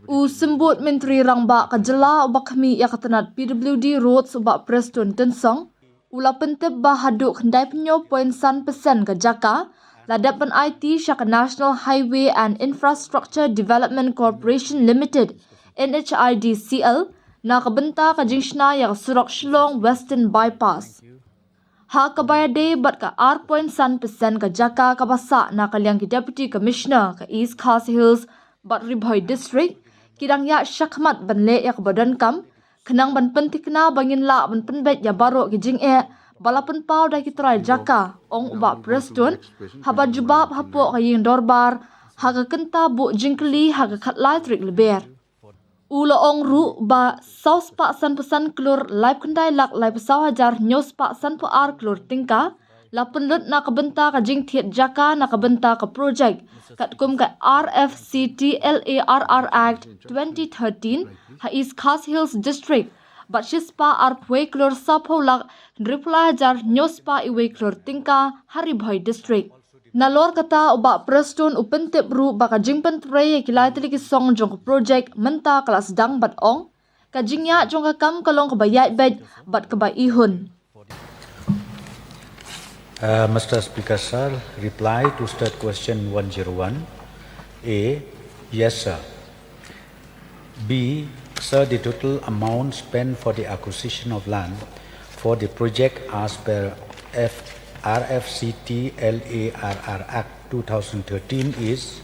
Sembut Menteri Rangba Kajala ubak kami ya katanat PWD Roads ubak Preston Tensong. Ula pentep bahaduk kendai penyo 0.1% ke jaka. Ladapan aiti syaka National Highway and Infrastructure Development Corporation Limited NHIDCL na kabenta ka shna ya surok Shillong Western Bypass. Ha kabayade bat ka R.1% ka jaka kabasa na kalyang ki Deputy Commissioner ka East Khas Hills bat Ribhoy District kidang ya syakmat banle ya kebadan kam kenang ban pentikna bangin la ban penbet ya baro ki jing balapan pau dah kitrai jaka ong uba Preston haba jubab hapo kaying dorbar haga kenta bu jingkeli haga katlai trik leber ulo ong ru ba saus pa san pesan klur live kendai lak live pesau hajar nyos pa san po ar klur tingka lapun lut na kabenta ka jing thiet jaka na kabenta ka project kat kum ka RFCTLARR Act 2013 ha East Khas Hills District but shispa arpwe klur sapo lak dripla hajar nyos pa iwe klur tingka Haribhoy District nalor kata uba Preston upentip ru baka jingpen trey kilai tili ki song jong project menta kelas dang bat ong ka jingya jong ka kam kalong kabayai bed bat kabay ihun. Mr. Speaker, sir, reply to state question 101. A. Yes, sir. B. Sir, the total amount spent for the acquisition of land for the project as per RFCTLARR Act 2013 is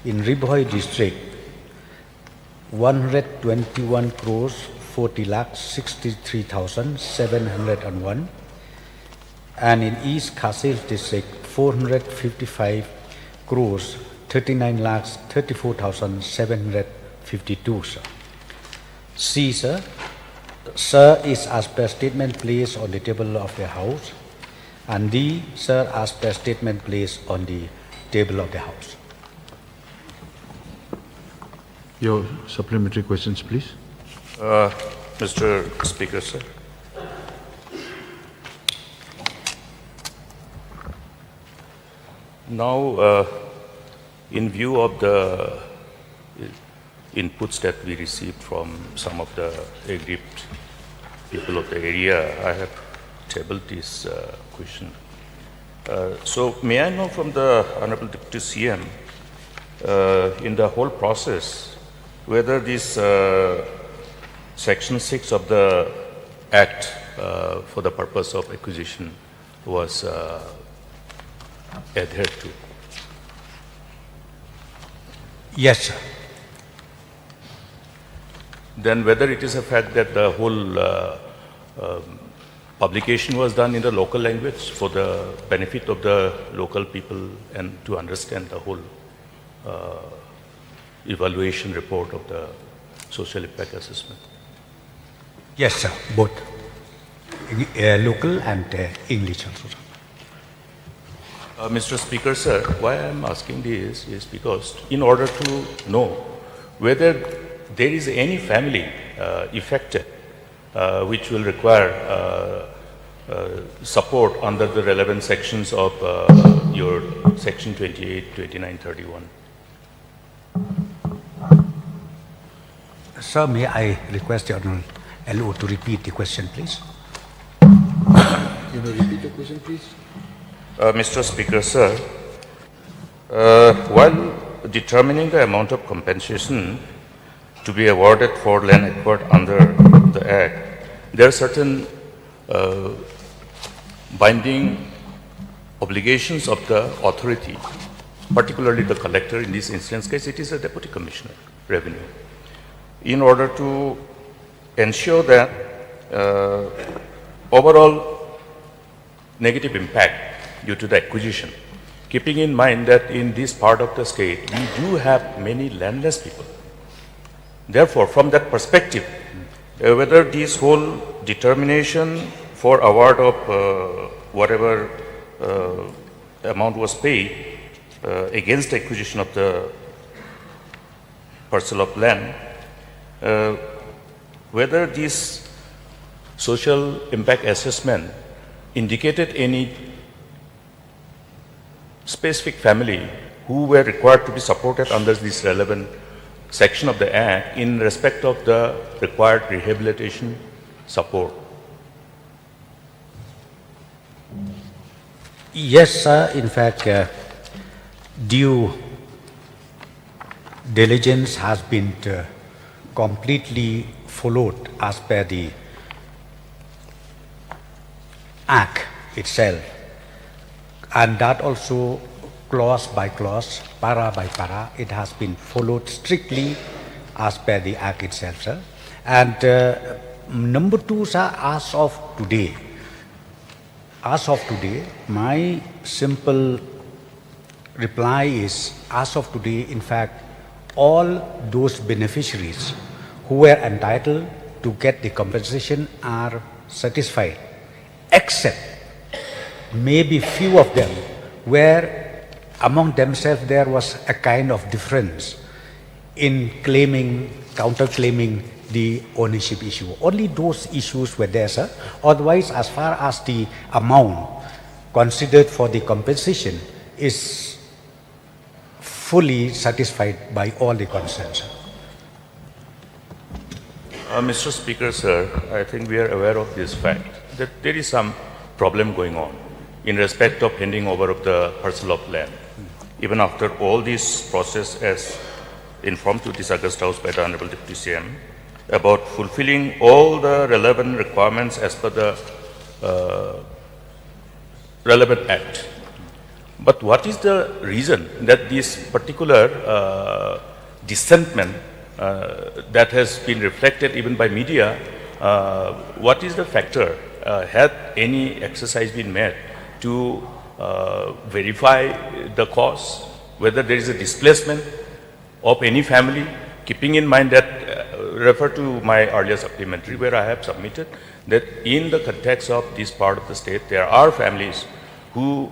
in Ribhoy District 121 crores 40 lakhs 63,701 and in East Khas Hills District 455 crores 39 lakhs 34,752, sir. C, sir. Sir is as per statement placed on the table of the House. And D, sir, as per statement placed on the table of the House. Your supplementary questions, please. Mr. Speaker, sir. Now, in view of the inputs that we received from some of the aggrieved people of the area, I have tabled this question. So, may I know from the Honorable Deputy CM, in the whole process, whether this Section 6 of the Act for the purpose of acquisition was adhered to? Yes, sir. Then whether it is a fact that the whole publication was done in the local language for the benefit of the local people and to understand the whole evaluation report of the social impact assessment? Yes, sir. Both local and English also. Mr. Speaker, sir, why I am asking this is because in order to know whether there is any family affected which will require support under the relevant sections of your Section 28, 29, 31. Sir, may I request the Honourable LO to repeat the question, please? You may repeat the question, please. Mr. Speaker, sir, while determining the amount of compensation to be awarded for land acquired under the Act, there are certain binding obligations of the authority, particularly the collector. In this instance case, it is a Deputy Commissioner, Revenue. In order to ensure that overall negative impact due to the acquisition, keeping in mind that in this part of the state, we do have many landless people. Therefore, from that perspective, whether this whole determination for award of whatever amount was paid against the acquisition of the parcel of land, whether this social impact assessment indicated any specific family who were required to be supported under this relevant section of the Act in respect of the required rehabilitation support? Yes, sir. In fact, due diligence has been completely followed as per the Act itself, and that also clause by clause, para by para, it has been followed strictly as per the Act itself, sir. And number two, sir, as of today, my simple reply is, as of today, in fact, all those beneficiaries who were entitled to get the compensation are satisfied, except maybe few of them where among themselves there was a kind of difference in counter-claiming the ownership issue. Only those issues were there, sir. Otherwise, as far as the amount considered for the compensation is fully satisfied by all the concerned, sir. Mr. Speaker, sir, I think we are aware of this fact that there is some problem going on in respect of handing over of the parcel of land. Even after all this process, as informed to this August House by the Honorable Deputy CM, about fulfilling all the relevant requirements as per the relevant act. But what is the reason that this particular dissentment that has been reflected even by media, what is the factor? Had any exercise been made to verify the cause, whether there is a displacement of any family, keeping in mind that, refer to my earlier supplementary where I have submitted that in the context of this part of the state, there are families who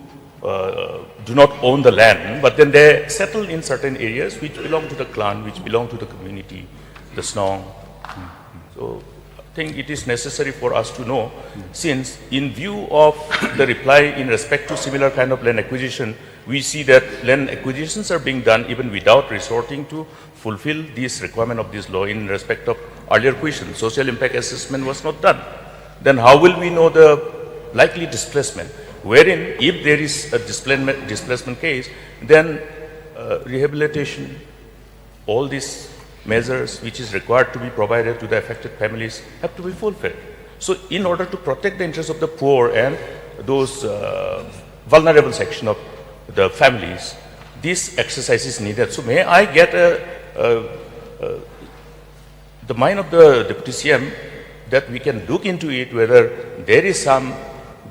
do not own the land, but then they settle in certain areas which belong to the clan, which belong to the community, the Snong. So I think it is necessary for us to know, since in view of the reply in respect to similar kind of land acquisition, we see that land acquisitions are being done even without resorting to fulfill this requirement of this law in respect of earlier question. Social impact assessment was not done. Then how will we know the likely displacement? Wherein, if there is a displacement case, then rehabilitation, all these measures which is required to be provided to the affected families have to be fulfilled. So, in order to protect the interests of the poor and those vulnerable section of the families, this exercise is needed. So, may I get the mind of the Deputy CM that we can look into it whether there is some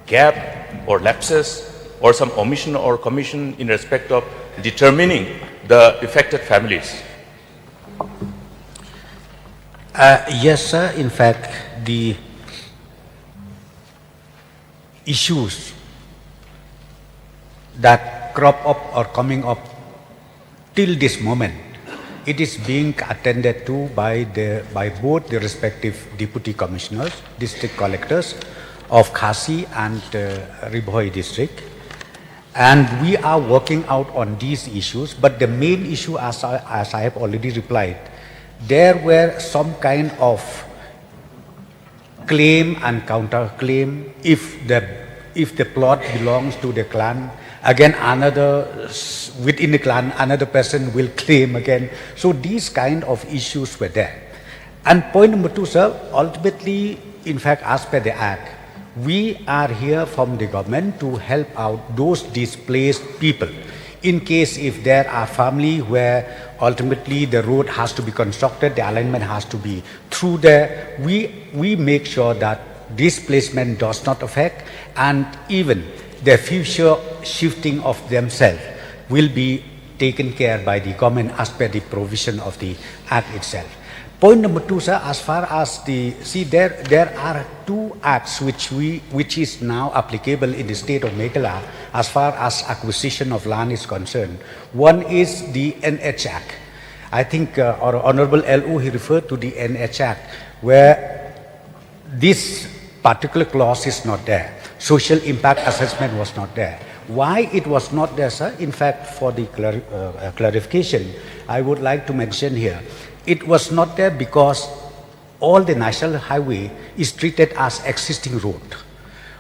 gap or lapses or some omission or commission in respect of determining the affected families? Yes, sir. In fact, the issues that crop up or coming up till this moment, it is being attended to by both the respective deputy commissioners, district collectors of Khasi and Ribhoi district, and we are working out on these issues. But the main issue, as I have already replied, there were some kind of claim and counterclaim. If the plot belongs to the clan, again within the clan another person will claim again. So these kind of issues were there. And point number two, sir, ultimately, in fact, as per the Act, we are here from the government to help out those displaced people. In case if there are family where ultimately the road has to be constructed, the alignment has to be through there, we make sure that displacement does not affect, and even the future shifting of themselves will be taken care by the government as per the provision of the Act itself. Point number two, sir, as far as there are two acts which is now applicable in the state of Meghalaya as far as acquisition of land is concerned. One is the NH Act. I think our Honorable LO, he referred to the NH Act, where this particular clause is not there. Social impact assessment was not there. Why it was not there, sir? In fact, for the clarification, I would like to mention here, it was not there because all the national highway is treated as existing road.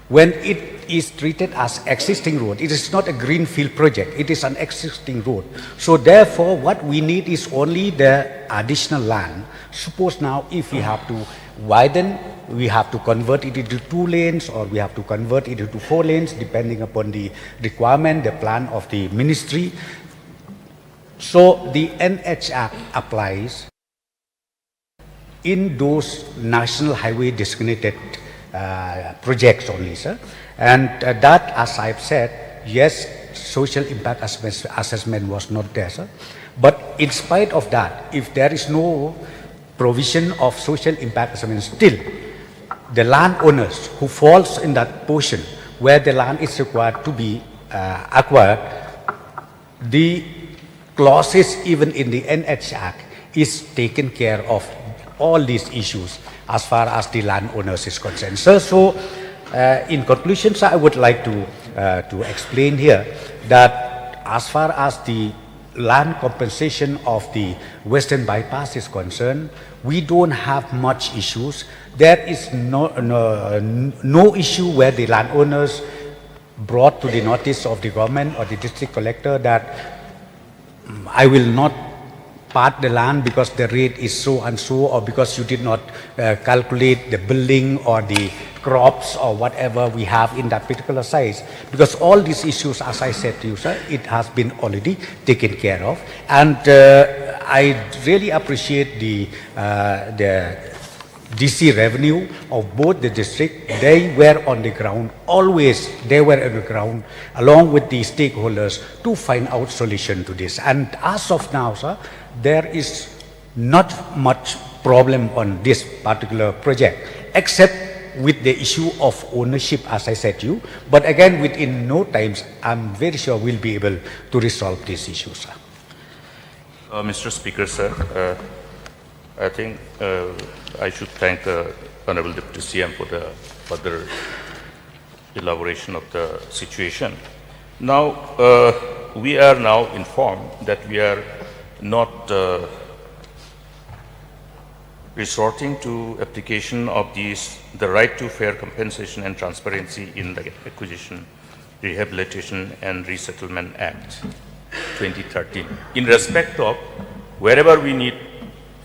When it is treated as existing road, it is not a greenfield project, it is an existing road. So therefore, what we need is only the additional land. Suppose now if we have to widen, we have to convert it into 2 lanes, or we have to convert it into 4 lanes, depending upon the requirement, the plan of the ministry. So the NH Act applies in those national highway designated projects only, sir. And that, as I've said, yes, social impact assessment was not there, sir. But in spite of that, if there is no provision of social impact assessment, still the landowners who falls in that portion where the land is required to be acquired, the clauses even in the NH Act is taken care of all these issues as far as the landowners is concerned. Sir, so in conclusion, sir, I would like to explain here that as far as the land compensation of the Western Bypass is concerned, we don't have much issues. There is no issue where the landowners brought to the notice of the government or the district collector that I will not part the land because the rate is so and so, or because you did not calculate the building or the crops or whatever we have in that particular size. Because all these issues, as I said to you, sir, it has been already taken care of. And I really appreciate the DC revenue of both the district. They were on the ground, always they were on the ground along with the stakeholders to find out solution to this. And as of now, sir, there is not much problem on this particular project, except with the issue of ownership, as I said to you. But again, within no times, I'm very sure we'll be able to resolve these issues, sir. Mr. Speaker, sir, I think I should thank the Honorable Deputy CM for the further elaboration of the situation. Now, we are now informed that we are not resorting to application of the right to fair compensation and transparency in the Acquisition, Rehabilitation and Resettlement Act 2013. In respect of wherever we need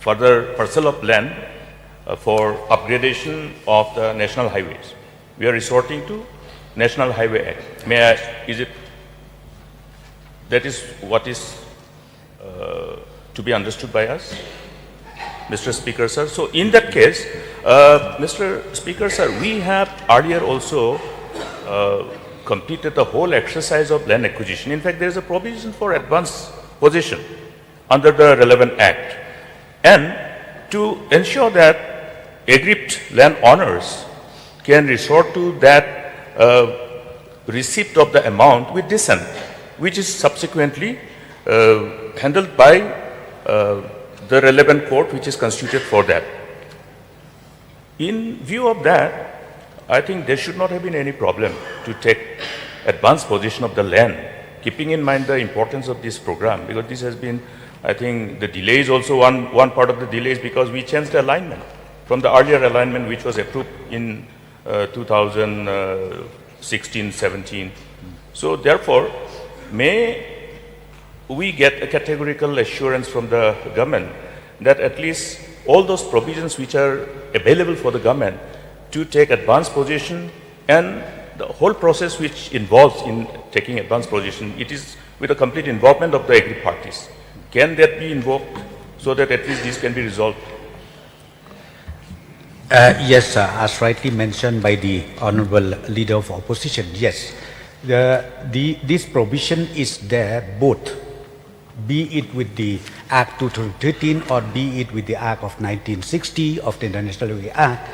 further parcel of land for upgradation of the national highways, we are resorting to National Highway Act. May I, that is what is to be understood by us, Mr. Speaker, sir. So in that case, Mr. Speaker, sir, we have earlier also completed the whole exercise of land acquisition. In fact, there is a provision for advance possession under the relevant act. And to ensure that aggrieved land owners can resort to that receipt of the amount with dissent, which is subsequently handled by the relevant court which is constituted for that. In view of that, I think there should not have been any problem to take advance possession of the land, keeping in mind the importance of this program, because this has been, I think, the delay is also one part of the delay is because we changed the alignment from the earlier alignment which was approved in 2016-17. So therefore, may we get a categorical assurance from the government that at least all those provisions which are available for the government to take advance possession and the whole process which involves in taking advance possession, it is with the complete involvement of the aggrieved parties. Can that be invoked so that at least this can be resolved? Yes, sir, as rightly mentioned by the Honorable Leader of Opposition, yes. This provision is there both, be it with the Act 2013 or be it with the Act of 1960 of the International Highway Act.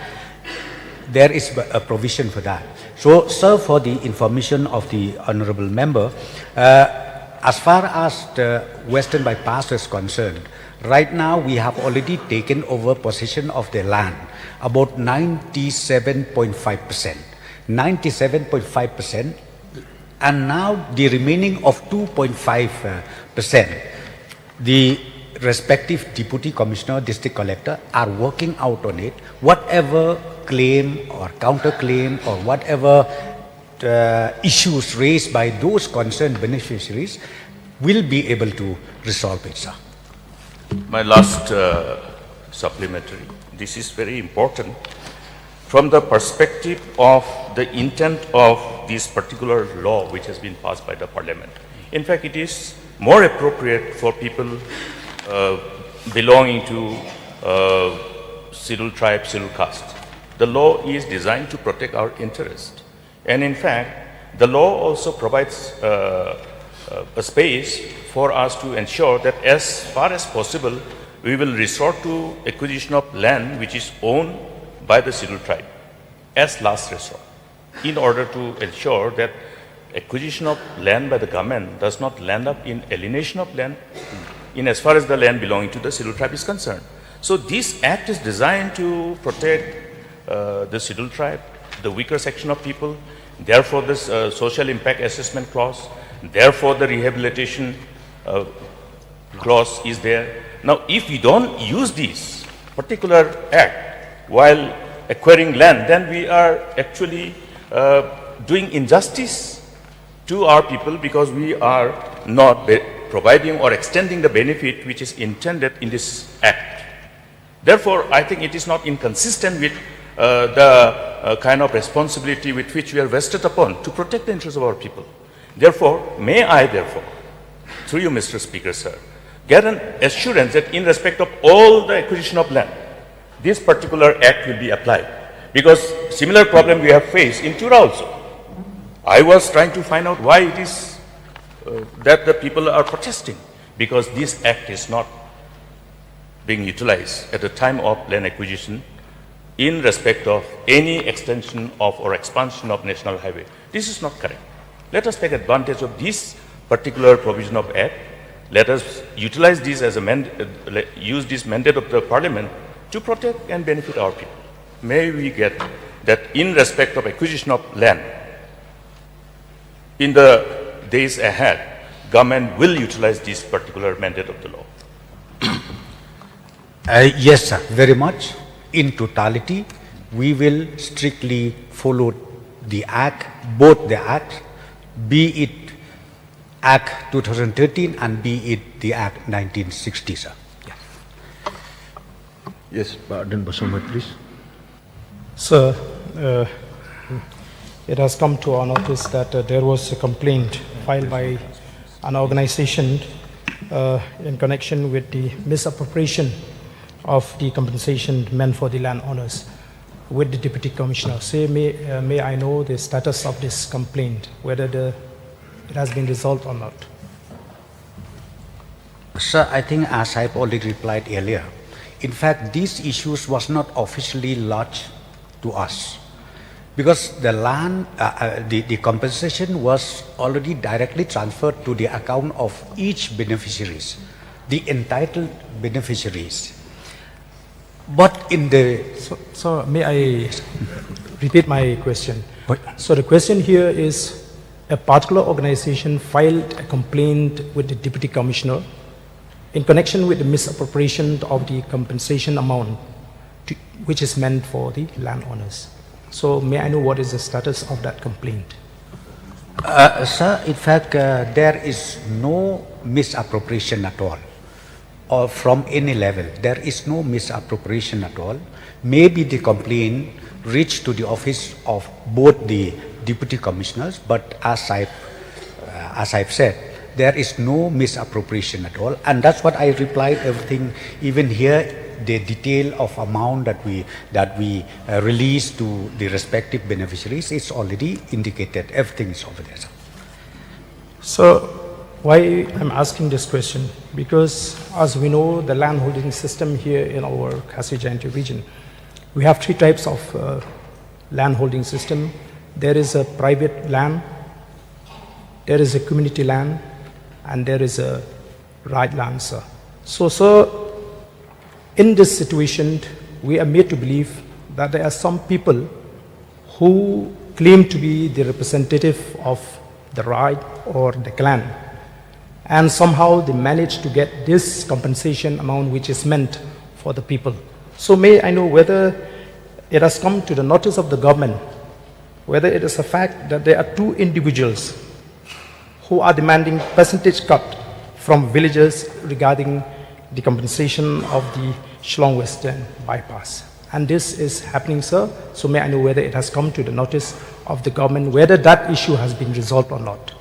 There is a provision for that. So, sir, for the information of the Honorable Member, as far as the Western Bypass is concerned, right now we have already taken over possession of the land, about 97.5%. 97.5%, And now the remaining of 2.5%, the respective deputy commissioner, district collector are working out on it. Whatever claim or counterclaim or whatever issues raised by those concerned beneficiaries will be able to resolve it, sir. My last supplementary. This is very important from the perspective of the intent of this particular law which has been passed by the parliament. In fact, it is more appropriate for people belonging to scheduled tribe, scheduled caste. The law is designed to protect our interest. And in fact, the law also provides a space for us to ensure that as far as possible, we will resort to acquisition of land which is owned by the scheduled tribe as last resort, in order to ensure that acquisition of land by the government does not land up in alienation of land in as far as the land belonging to the scheduled tribe is concerned. So this act is designed to protect the scheduled tribe, the weaker section of people. Therefore, this social impact assessment clause, therefore the rehabilitation clause is there. Now, if we don't use this particular act while acquiring land, then we are actually doing injustice to our people, because we are not providing or extending the benefit which is intended in this act. Therefore, I think it is not inconsistent with the kind of responsibility with which we are vested upon to protect the interests of our people. Therefore, may I therefore, through you, Mr. Speaker, sir, get an assurance that in respect of all the acquisition of land, this particular act will be applied. Because similar problem we have faced in Tura also. I was trying to find out why it is that the people are protesting, because this act is not being utilized at the time of land acquisition in respect of any extension of or expansion of national highway. This is not correct. Let us take advantage of this particular provision of act. Let us utilize this as a use this mandate of the parliament to protect and benefit our people. May we get that in respect of acquisition of land, in the days ahead, government will utilize this particular mandate of the law. Yes, sir, very much. In totality, we will strictly follow the Act, both the Act, be it Act 2013 and be it the Act 1960, sir. Yeah. Yes, Pak Dan Basomai, please. Sir, it has come to our notice that there was a complaint filed by an organization in connection with the misappropriation of the compensation meant for the landowners with the Deputy Commissioner. Say, may I know the status of this complaint, whether it has been resolved or not? Sir, I think as I've already replied earlier, in fact, these issues was not officially lodged to us, because the land, the compensation was already directly transferred to the account of each beneficiaries, the entitled beneficiaries. But in the... So may I repeat my question? What? So the question here is, a particular organization filed a complaint with the Deputy Commissioner in connection with the misappropriation of the compensation amount which is meant for the landowners. So may I know what is the status of that complaint? Sir, in fact, there is no misappropriation at all, or from any level. There is no misappropriation at all. Maybe the complaint reached to the office of both the deputy commissioners, but as I've said, there is no misappropriation at all, and that's what I replied. Everything, even here, the detail of amount that we release to the respective beneficiaries is already indicated. Everything is over there, sir. So why I'm asking this question? Because as we know, the land holding system here in our Khasi Jaintia region, we have three types of land holding system. There is a private land, there is a community land, and there is a right land, sir. So, sir, in this situation, we are made to believe that there are some people who claim to be the representative of the right or the clan. And somehow they managed to get this compensation amount which is meant for the people. So may I know whether it has come to the notice of the government, whether it is a fact that there are two individuals who are demanding percentage cut from villagers regarding the compensation of the Shillong Western Bypass. And this is happening, sir. So may I know whether it has come to the notice of the government, whether that issue has been resolved or not?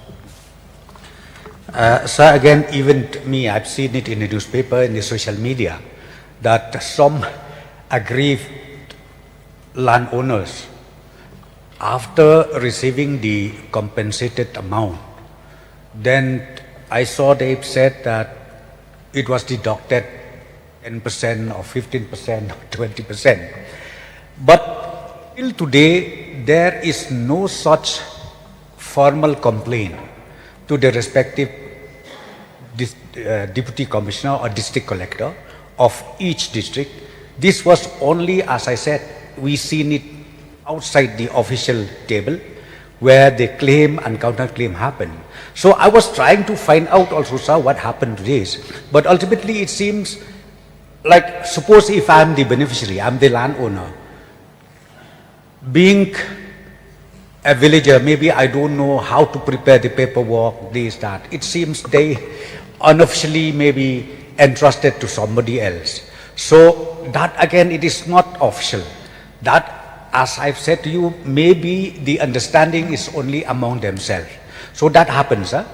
Sir, again, even me, I've seen it in the newspaper, in the social media, that some aggrieved landowners, after receiving the compensated amount, then I saw they said that it was deducted 10% or 15% or 20%. But till today, there is no such formal complaint to the respective deputy commissioner or district collector of each district. This was only, as I said, we seen it outside the official table where the claim and counterclaim happened. So I was trying to find out also, sir, what happened to this. But ultimately it seems like, suppose if I'm the beneficiary, I'm the landowner, being a villager, maybe I don't know how to prepare the paperwork, this, that. It seems they unofficially maybe entrusted to somebody else. So that again, it is not official. That, as I've said to you, maybe the understanding is only among themselves. So that happens. Huh?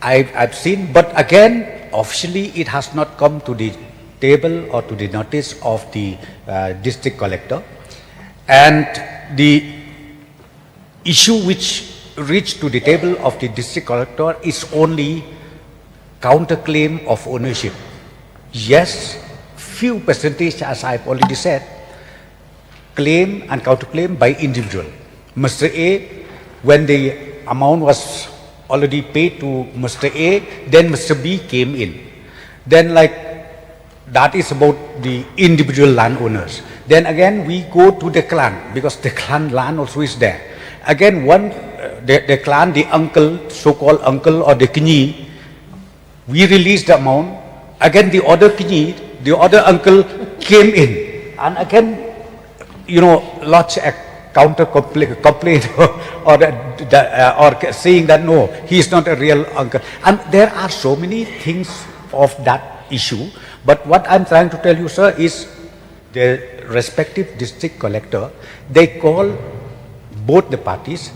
I've seen, but again, officially it has not come to the table or to the notice of the district collector. And the issue which reached to the table of the district collector is only counterclaim of ownership. Yes, few percentage, as I've already said, claim and counterclaim by individual. Mr. A, when the amount was already paid to Mr. A, then Mr. B came in. Then like, that is about the individual landowners. Then again, we go to the clan, because the clan land also is there. Again, one, the clan, the uncle, so-called uncle or the kinyi, we released the amount. Again, the other kinyi, the other uncle came in. And again, you know, lodge a counter complaint or saying that no, he is not a real uncle. And there are so many things of that issue. But what I'm trying to tell you, sir, is the respective district collector, they call both the parties,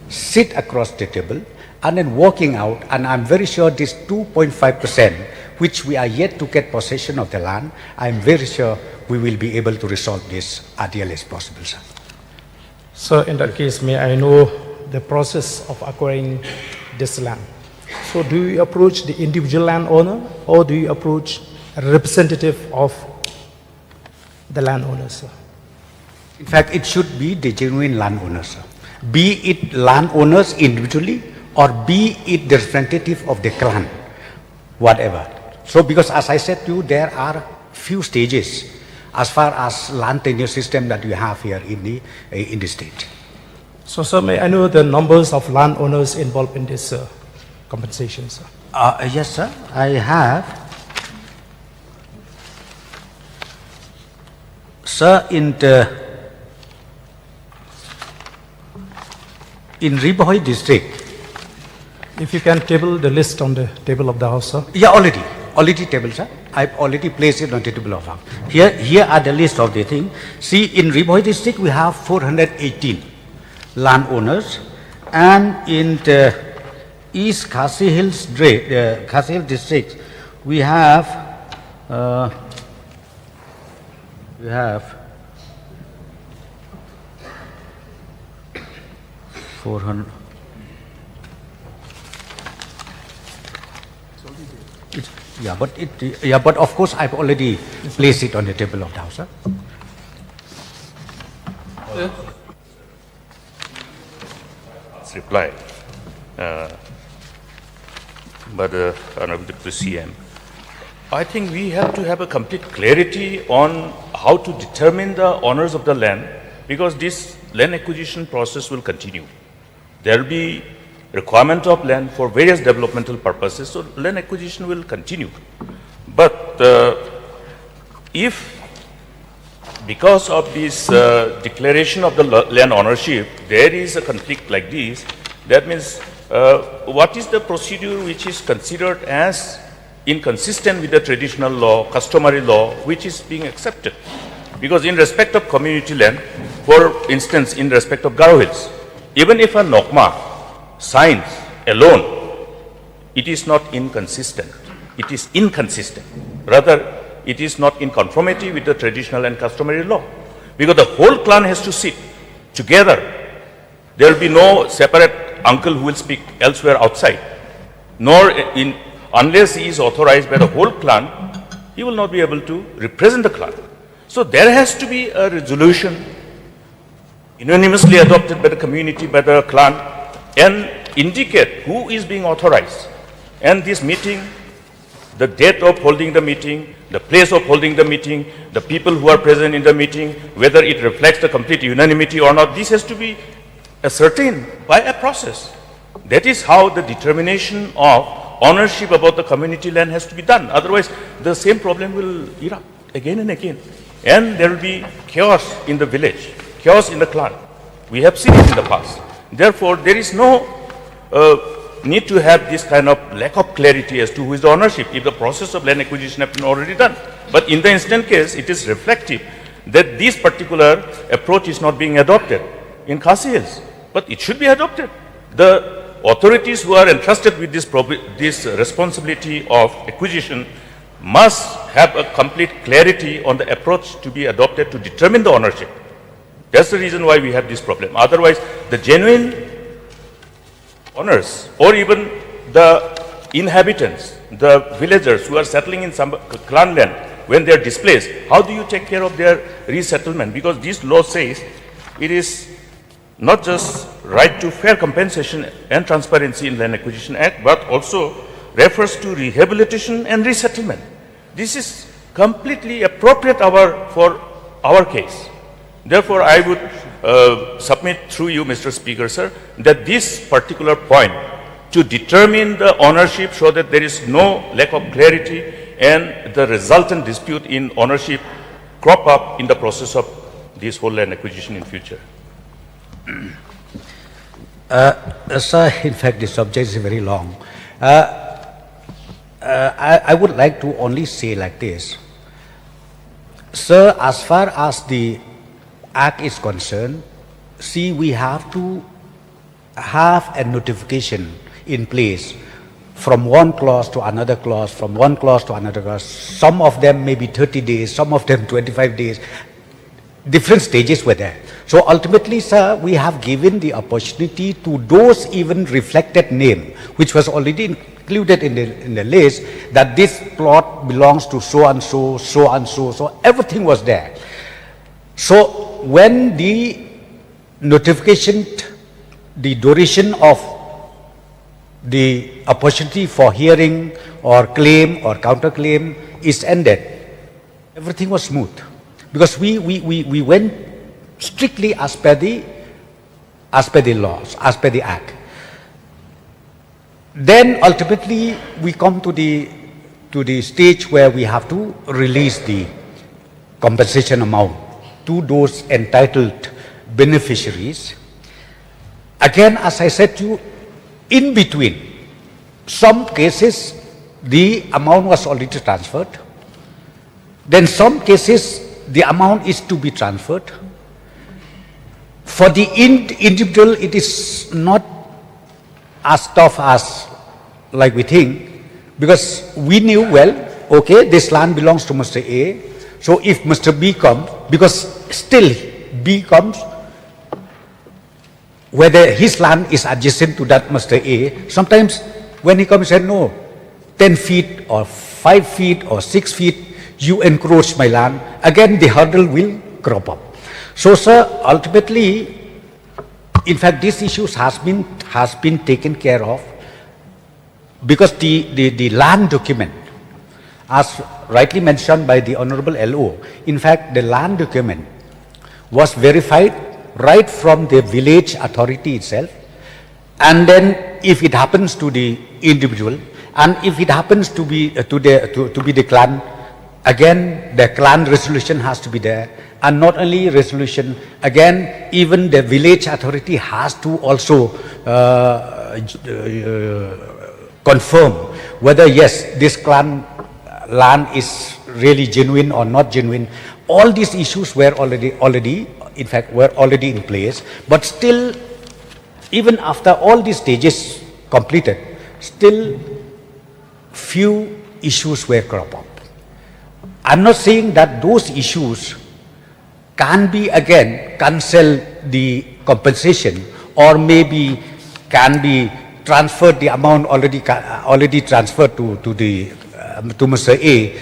sit across the table, and then working out, and I'm very sure this 2.5%, which we are yet to get possession of the land, I'm very sure we will be able to resolve this as early as possible, sir. So in that case, may I know the process of acquiring this land? So do you approach the individual landowner, or do you approach a representative of the landowner, sir? In fact, it should be the genuine landowners, sir. Be it landowners individually, or be it the representative of the clan, whatever. So because as I said to you, there are few stages as far as land tenure system that we have here in the state. So sir, may I know the numbers of landowners involved in this compensation, sir? Yes, sir. I have. Sir, in Ribohoi district. If you can table the list on the table of the house, sir. Yeah, already table, sir. I've already placed it on the table of house. Here are the list of the thing. See, in Ribohoi district, we have 418 landowners, and in the East Khasi Hills district, we have 400. But of course I've already placed it on the table of the house, sir. Reply, but Honorable Deputy CM, I think we have to have a complete clarity on how to determine the owners of the land, because this land acquisition process will continue. There will be requirement of land for various developmental purposes, so land acquisition will continue. But if because of this declaration of the land ownership, there is a conflict like this, that means what is the procedure which is considered as inconsistent with the traditional law, customary law, which is being accepted? Because in respect of community land, for instance, in respect of Garo Hills, even if a NOCMA signs alone, it is not inconsistent. It is inconsistent. Rather, it is not in conformity with the traditional and customary law. Because the whole clan has to sit together. There will be no separate uncle who will speak elsewhere outside. Nor unless he is authorized by the whole clan, he will not be able to represent the clan. So there has to be a resolution unanimously adopted by the community, by the clan, and indicate who is being authorized. And this meeting, the date of holding the meeting, the place of holding the meeting, the people who are present in the meeting, whether it reflects the complete unanimity or not, this has to be ascertained by a process. That is how the determination of ownership about the community land has to be done. Otherwise, the same problem will erupt again and again. And there will be chaos in the village, chaos in the clan. We have seen it in the past. Therefore, there is no need to have this kind of lack of clarity as to who is the ownership if the process of land acquisition has been already done. But in the instant case, it is reflective that this particular approach is not being adopted in Khasi Hills. But it should be adopted. The authorities who are entrusted with this responsibility of acquisition must have a complete clarity on the approach to be adopted to determine the ownership. That's the reason why we have this problem. Otherwise, the genuine owners or even the inhabitants, the villagers who are settling in some clan land, when they are displaced, how do you take care of their resettlement? Because this law says it is not just right to fair compensation and transparency in Land Acquisition Act, but also refers to rehabilitation and resettlement. This is completely appropriate for our case. Therefore, I would submit through you, Mr. Speaker, sir, that this particular point to determine the ownership so that there is no lack of clarity and the resultant dispute in ownership crop up in the process of this whole land acquisition in future. Sir, in fact, the subject is very long. I would like to only say like this. Sir, as far as the Act is concerned, see, we have to have a notification in place from one clause to another clause, from one clause to another clause. Some of them may be 30 days, some of them 25 days. Different stages were there. So ultimately, sir, we have given the opportunity to those even reflected name, which was already included in the list, that this plot belongs to so and so, so and so. So everything was there. So when the notification, the duration of the opportunity for hearing or claim or counterclaim is ended, everything was smooth. Because we went strictly as per the laws, as per the Act. Then ultimately we come to the stage where we have to release the compensation amount to those entitled beneficiaries. Again, as I said to you, in between, some cases the amount was already transferred. Then some cases the amount is to be transferred. For the individual, it is not as tough as like we think, because we knew, well, okay, this land belongs to Mr. A. So if Mr. B comes, because still B comes, whether his land is adjacent to that Mr. A, sometimes when he comes and no, 10 feet or 5 feet or 6 feet, you encroach my land, again the hurdle will crop up. So sir, ultimately, in fact, this issue has been taken care of, because the land document, as rightly mentioned by the Honorable LO, in fact, the land document was verified right from the village authority itself. And then if it happens to the individual, and if it happens to be to be the clan, again the clan resolution has to be there. And not only resolution, again even the village authority has to also confirm whether yes, this clan land is really genuine or not genuine. All these issues were already in place, but still, even after all these stages completed, still few issues were crop up. I'm not saying that those issues can be again cancel the compensation, or maybe can be transferred, the amount already transferred to Mr. A,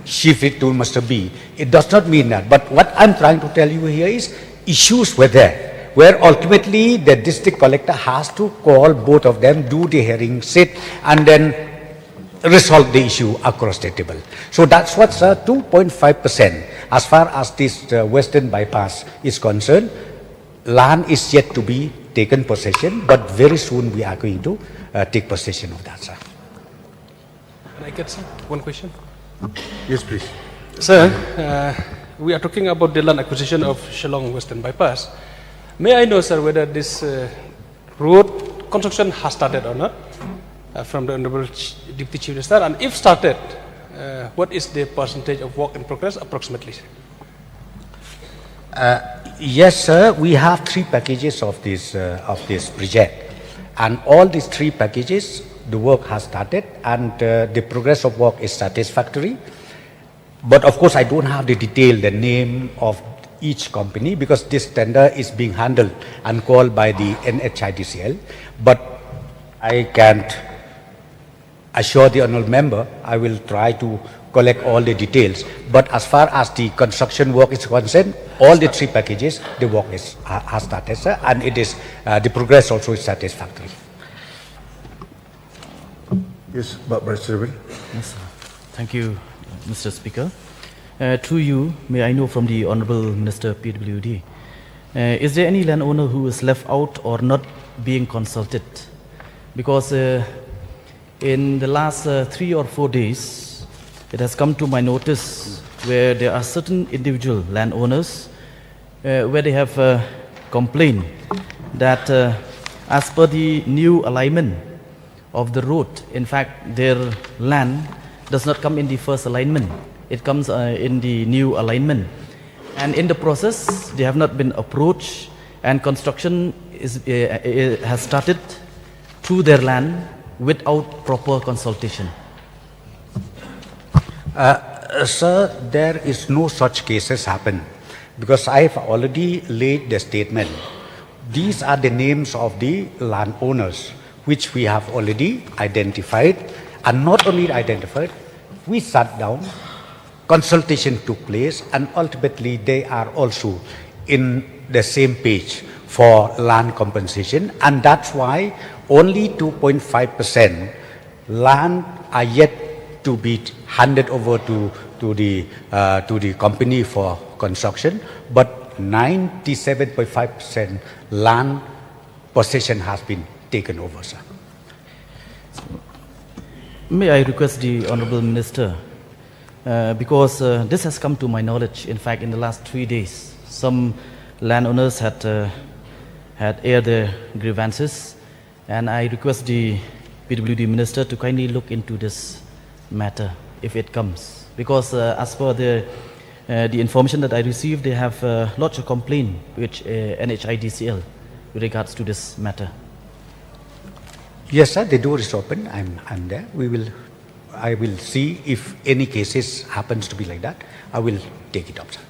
shift it to Mr. B. It does not mean that. But what I'm trying to tell you here is issues were there, where ultimately the district collector has to call both of them, do the hearing, sit, and then resolve the issue across the table. So that's what's 2.5%. As far as this Western Bypass is concerned, land is yet to be taken possession, but very soon we are going to take possession of that, sir. Can I get one question? Yes, please. Sir, we are talking about the land acquisition of Shillong Western Bypass. May I know, sir, whether this road construction has started or not from the Honorable Deputy Chief Minister, and if started, what is the percentage of work in progress approximately? Yes, sir. We have 3 packages of this project, and all these 3 packages, the work has started, and the progress of work is satisfactory. But of course, I don't have the detail, the name of each company, because this tender is being handled and called by the NHIDCL. But I can't assure the honourable member, I will try to collect all the details. But as far as the construction work is concerned, all the 3 packages, the work has started, sir, and it is the progress also is satisfactory. Yes, but President. Yes, sir. Thank you, Mr. Speaker. To you, may I know from the Honourable Minister PWD, is there any landowner who is left out or not being consulted? Because in the last 3 or 4 days, it has come to my notice where there are certain individual landowners where they have complained that as per the new alignment of the road, in fact, their land does not come in the first alignment. It comes in the new alignment. And in the process, they have not been approached, and construction has started through their land without proper consultation. Sir, there is no such cases happen, because I have already laid the statement. These are the names of the landowners which we have already identified, and not only identified, we sat down, consultation took place, and ultimately they are also in the same page for land compensation, and that's why only 2.5% land are yet to be handed over to the company for construction, but 97.5% land possession has been taken over, sir. May I request the Honourable Minister, because this has come to my knowledge, in fact, in the last 3 days, some landowners had aired their grievances, and I request the PWD Minister to kindly look into this matter if it comes, because as per the information that I received, they have lodged a complaint with NHIDCL with regards to this matter. Yes, sir, the door is open. I'm there. I will see if any cases happens to be like that. I will take it up, sir.